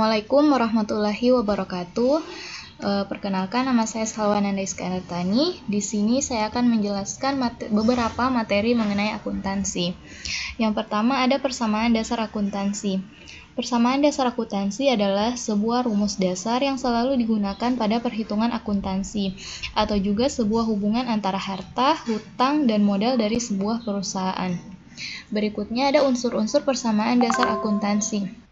Assalamualaikum warahmatullahi wabarakatuh. Perkenalkan, nama saya Salwananda Iskandartani. Di sini saya akan menjelaskan beberapa materi mengenai akuntansi. Yang pertama ada persamaan dasar akuntansi. Persamaan dasar akuntansi adalah sebuah rumus dasar yang selalu digunakan pada perhitungan akuntansi, atau juga sebuah hubungan antara harta, hutang, dan modal dari sebuah perusahaan. Berikutnya ada unsur-unsur persamaan dasar akuntansi.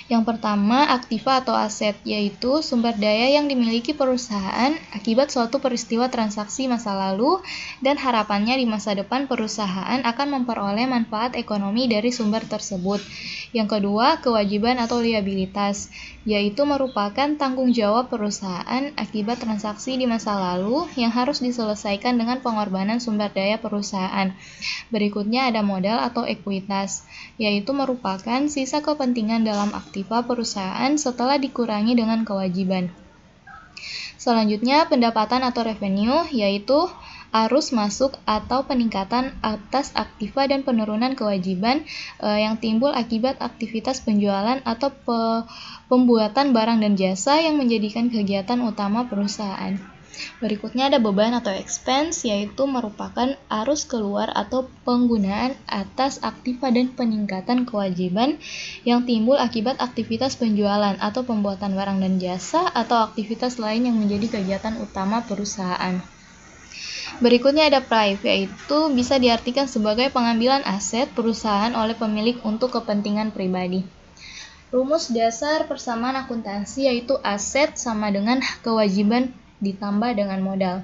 Yang pertama, aktiva atau aset, yaitu sumber daya yang dimiliki perusahaan akibat suatu peristiwa transaksi masa lalu dan harapannya di masa depan perusahaan akan memperoleh manfaat ekonomi dari sumber tersebut. Yang kedua, kewajiban atau liabilitas, yaitu merupakan tanggung jawab perusahaan akibat transaksi di masa lalu yang harus diselesaikan dengan pengorbanan sumber daya perusahaan. Berikutnya ada modal atau ekuitas, yaitu merupakan sisa kepentingan dalam aktiva perusahaan setelah dikurangi dengan kewajiban. Selanjutnya, pendapatan atau revenue, yaitu arus masuk atau peningkatan atas aktiva dan penurunan kewajiban yang timbul akibat aktivitas penjualan atau pembuatan barang dan jasa yang menjadikan kegiatan utama perusahaan. Berikutnya ada beban atau expense, yaitu merupakan arus keluar atau penggunaan atas aktiva dan peningkatan kewajiban yang timbul akibat aktivitas penjualan atau pembuatan barang dan jasa atau aktivitas lain yang menjadi kegiatan utama perusahaan. Berikutnya ada prive, yaitu bisa diartikan sebagai pengambilan aset perusahaan oleh pemilik untuk kepentingan pribadi. Rumus dasar persamaan akuntansi yaitu aset sama dengan kewajiban ditambah dengan modal.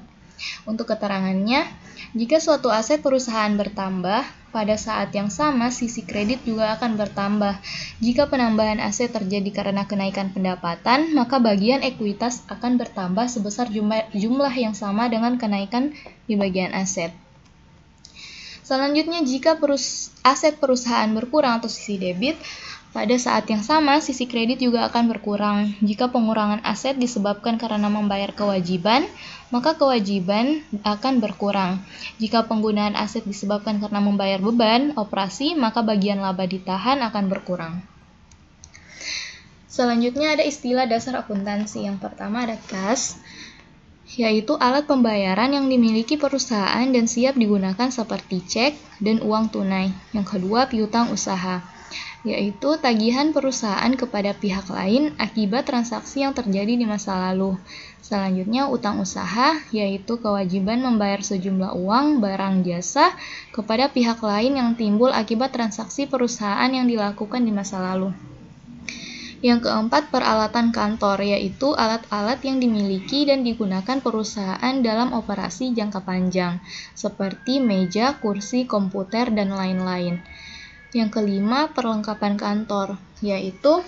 Untuk keterangannya, jika suatu aset perusahaan bertambah, pada saat yang sama sisi kredit juga akan bertambah. Jika penambahan aset terjadi karena kenaikan pendapatan, maka bagian ekuitas akan bertambah sebesar jumlah yang sama dengan kenaikan di bagian aset. Selanjutnya, jika aset perusahaan berkurang atau sisi debit, pada saat yang sama, sisi kredit juga akan berkurang. Jika pengurangan aset disebabkan karena membayar kewajiban, maka kewajiban akan berkurang. Jika penggunaan aset disebabkan karena membayar beban operasi, maka bagian laba ditahan akan berkurang. Selanjutnya ada istilah dasar akuntansi. Yang pertama ada kas, yaitu alat pembayaran yang dimiliki perusahaan dan siap digunakan seperti cek dan uang tunai. Yang kedua, piutang usaha, yaitu tagihan perusahaan kepada pihak lain akibat transaksi yang terjadi di masa lalu. Selanjutnya, utang usaha, yaitu kewajiban membayar sejumlah uang, barang, jasa kepada pihak lain yang timbul akibat transaksi perusahaan yang dilakukan di masa lalu. Yang keempat, peralatan kantor, yaitu alat-alat yang dimiliki dan digunakan perusahaan dalam operasi jangka panjang, seperti meja, kursi, komputer, dan lain-lain. Yang kelima, perlengkapan kantor, yaitu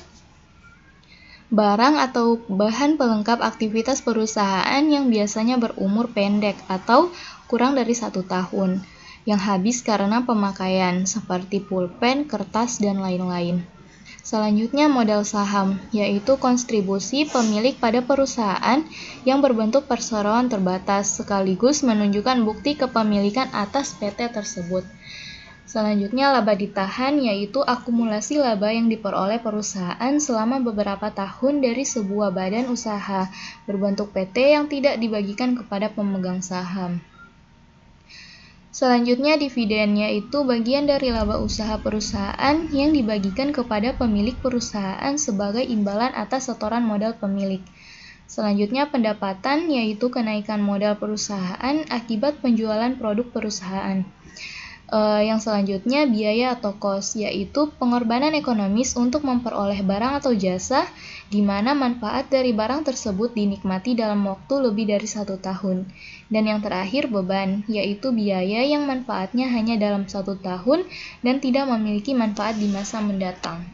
barang atau bahan pelengkap aktivitas perusahaan yang biasanya berumur pendek atau kurang dari 1 tahun, yang habis karena pemakaian, seperti pulpen, kertas, dan lain-lain. Selanjutnya, modal saham, yaitu kontribusi pemilik pada perusahaan yang berbentuk perseroan terbatas, sekaligus menunjukkan bukti kepemilikan atas PT tersebut. Selanjutnya, laba ditahan, yaitu akumulasi laba yang diperoleh perusahaan selama beberapa tahun dari sebuah badan usaha berbentuk PT yang tidak dibagikan kepada pemegang saham. Selanjutnya, dividen, yaitu bagian dari laba usaha perusahaan yang dibagikan kepada pemilik perusahaan sebagai imbalan atas setoran modal pemilik. Selanjutnya, pendapatan, yaitu kenaikan modal perusahaan akibat penjualan produk perusahaan. Yang selanjutnya, biaya atau cost, yaitu pengorbanan ekonomis untuk memperoleh barang atau jasa di mana manfaat dari barang tersebut dinikmati dalam waktu lebih dari 1 tahun. Dan yang terakhir, beban, yaitu biaya yang manfaatnya hanya dalam 1 tahun dan tidak memiliki manfaat di masa mendatang.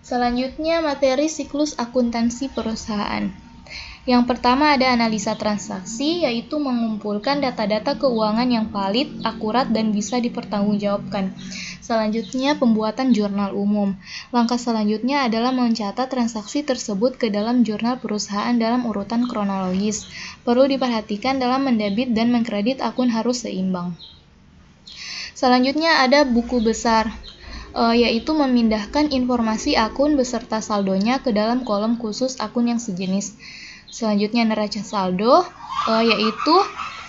Selanjutnya, materi siklus akuntansi perusahaan. Yang pertama ada analisa transaksi, yaitu mengumpulkan data-data keuangan yang valid, akurat, dan bisa dipertanggungjawabkan. Selanjutnya, pembuatan jurnal umum. Langkah selanjutnya adalah mencatat transaksi tersebut ke dalam jurnal perusahaan dalam urutan kronologis. Perlu diperhatikan dalam mendebit dan mengkredit akun harus seimbang. Selanjutnya ada buku besar. yaitu memindahkan informasi akun beserta saldonya ke dalam kolom khusus akun yang sejenis. Selanjutnya neraca saldo, yaitu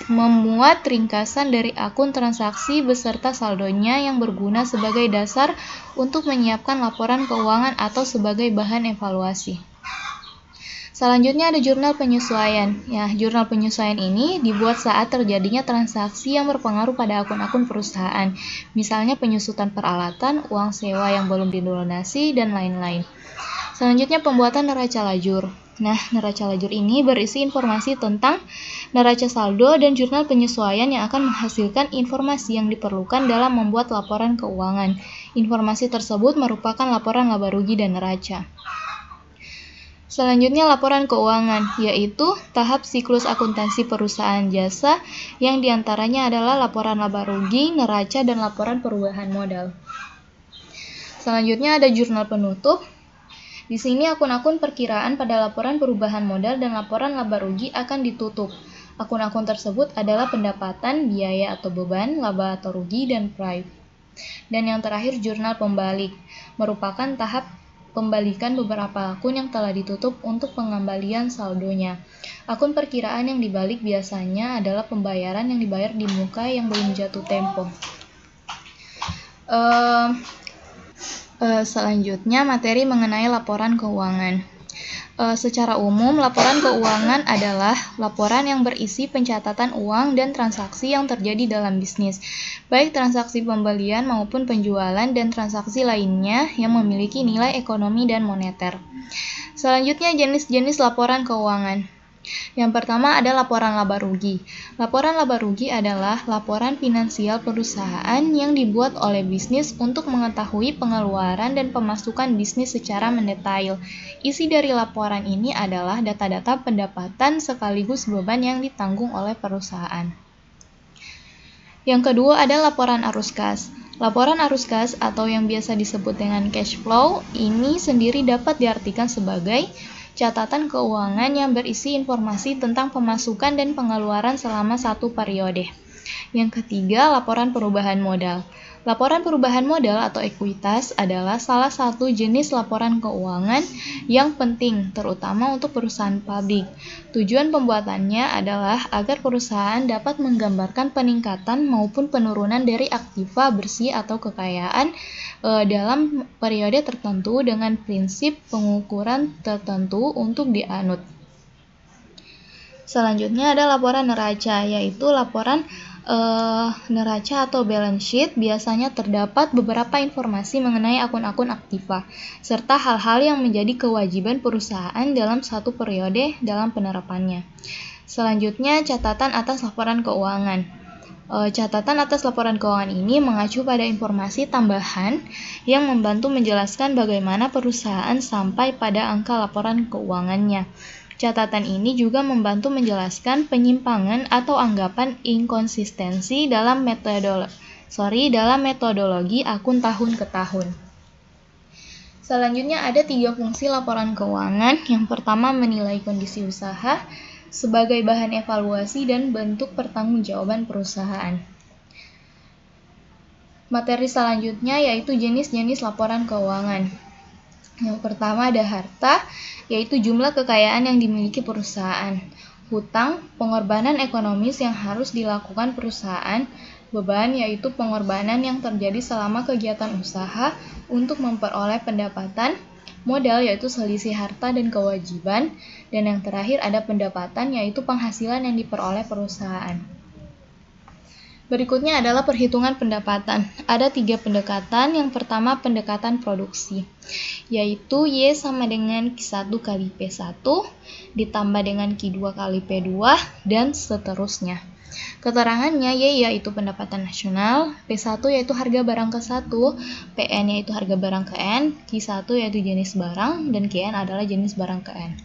memuat ringkasan dari akun transaksi beserta saldonya yang berguna sebagai dasar untuk menyiapkan laporan keuangan atau sebagai bahan evaluasi. Selanjutnya ada jurnal penyesuaian. Ya, jurnal penyesuaian ini dibuat saat terjadinya transaksi yang berpengaruh pada akun-akun perusahaan, misalnya penyusutan peralatan, uang sewa yang belum dilunasi, dan lain-lain. Selanjutnya pembuatan neraca lajur. Nah, neraca lajur ini berisi informasi tentang neraca saldo dan jurnal penyesuaian yang akan menghasilkan informasi yang diperlukan dalam membuat laporan keuangan. Informasi tersebut merupakan laporan laba rugi dan neraca. Selanjutnya laporan keuangan, yaitu tahap siklus akuntansi perusahaan jasa yang diantaranya adalah laporan laba rugi, neraca, dan laporan perubahan modal. Selanjutnya ada jurnal penutup. Di sini akun-akun perkiraan pada laporan perubahan modal dan laporan laba rugi akan ditutup. Akun-akun tersebut adalah pendapatan, biaya atau beban, laba atau rugi, dan price. Dan yang terakhir jurnal pembalik, merupakan tahap pembalikan beberapa akun yang telah ditutup untuk pengembalian saldonya. Akun perkiraan yang dibalik biasanya adalah pembayaran yang dibayar di muka yang belum jatuh tempo. Selanjutnya materi mengenai laporan keuangan. Secara umum, laporan keuangan adalah laporan yang berisi pencatatan uang dan transaksi yang terjadi dalam bisnis, baik transaksi pembelian maupun penjualan dan transaksi lainnya yang memiliki nilai ekonomi dan moneter. Selanjutnya, jenis-jenis laporan keuangan. Yang pertama ada laporan laba rugi. Laporan laba rugi adalah laporan finansial perusahaan yang dibuat oleh bisnis untuk mengetahui pengeluaran dan pemasukan bisnis secara mendetail. Isi dari laporan ini adalah data-data pendapatan sekaligus beban yang ditanggung oleh perusahaan. Yang kedua ada laporan arus kas. Laporan arus kas atau yang biasa disebut dengan cash flow ini sendiri dapat diartikan sebagai catatan keuangan yang berisi informasi tentang pemasukan dan pengeluaran selama satu periode. Yang ketiga, laporan perubahan modal. Laporan perubahan modal atau ekuitas adalah salah satu jenis laporan keuangan yang penting, terutama untuk perusahaan publik. Tujuan pembuatannya adalah agar perusahaan dapat menggambarkan peningkatan maupun penurunan dari aktiva bersih atau kekayaan dalam periode tertentu dengan prinsip pengukuran tertentu untuk dianut. Selanjutnya ada laporan neraca, yaitu laporan neraca atau balance sheet. Biasanya terdapat beberapa informasi mengenai akun-akun aktiva, serta hal-hal yang menjadi kewajiban perusahaan dalam satu periode dalam penerapannya. Selanjutnya, catatan atas laporan keuangan. Catatan atas laporan keuangan ini mengacu pada informasi tambahan yang membantu menjelaskan bagaimana perusahaan sampai pada angka laporan keuangannya. Catatan ini juga membantu menjelaskan penyimpangan atau anggapan inkonsistensi dalam metodologi akun tahun ke tahun. Selanjutnya ada 3 fungsi laporan keuangan. Yang pertama menilai kondisi usaha sebagai bahan evaluasi dan bentuk pertanggungjawaban perusahaan. Materi selanjutnya yaitu jenis-jenis laporan keuangan. Yang pertama ada harta, yaitu jumlah kekayaan yang dimiliki perusahaan. Hutang, pengorbanan ekonomis yang harus dilakukan perusahaan. Beban, yaitu pengorbanan yang terjadi selama kegiatan usaha untuk memperoleh pendapatan. Modal, yaitu selisih harta dan kewajiban. Dan yang terakhir ada pendapatan, yaitu penghasilan yang diperoleh perusahaan. Berikutnya adalah perhitungan pendapatan. Ada 3 pendekatan. Yang pertama pendekatan produksi, yaitu Y sama dengan Q1 kali P1 ditambah dengan Q2 kali P2 dan seterusnya. Keterangannya Y yaitu pendapatan nasional, P1 yaitu harga barang ke 1, PN yaitu harga barang ke N, Q1 yaitu jenis barang, dan Kn adalah jenis barang ke N.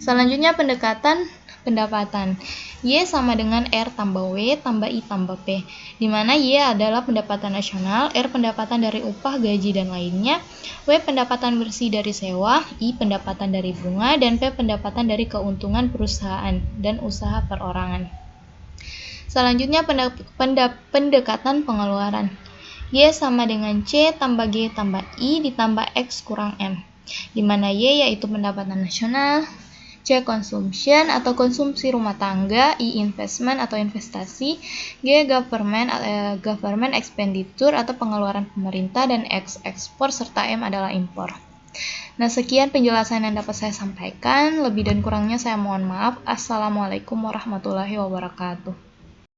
Selanjutnya pendekatan pendapatan. Y sama dengan R tambah W tambah I tambah P, di mana Y adalah pendapatan nasional, R pendapatan dari upah, gaji, dan lainnya, W pendapatan bersih dari sewa, I pendapatan dari bunga, dan P pendapatan dari keuntungan perusahaan dan usaha perorangan. Selanjutnya pendekatan pengeluaran. Y sama dengan C tambah G tambah I ditambah X kurang M, di mana Y yaitu pendapatan nasional, C consumption atau konsumsi rumah tangga, I investment atau investasi, G government expenditure atau pengeluaran pemerintah, dan X ekspor, serta M adalah impor. Nah, sekian penjelasan yang dapat saya sampaikan. Lebih dan kurangnya saya mohon maaf. Assalamualaikum warahmatullahi wabarakatuh.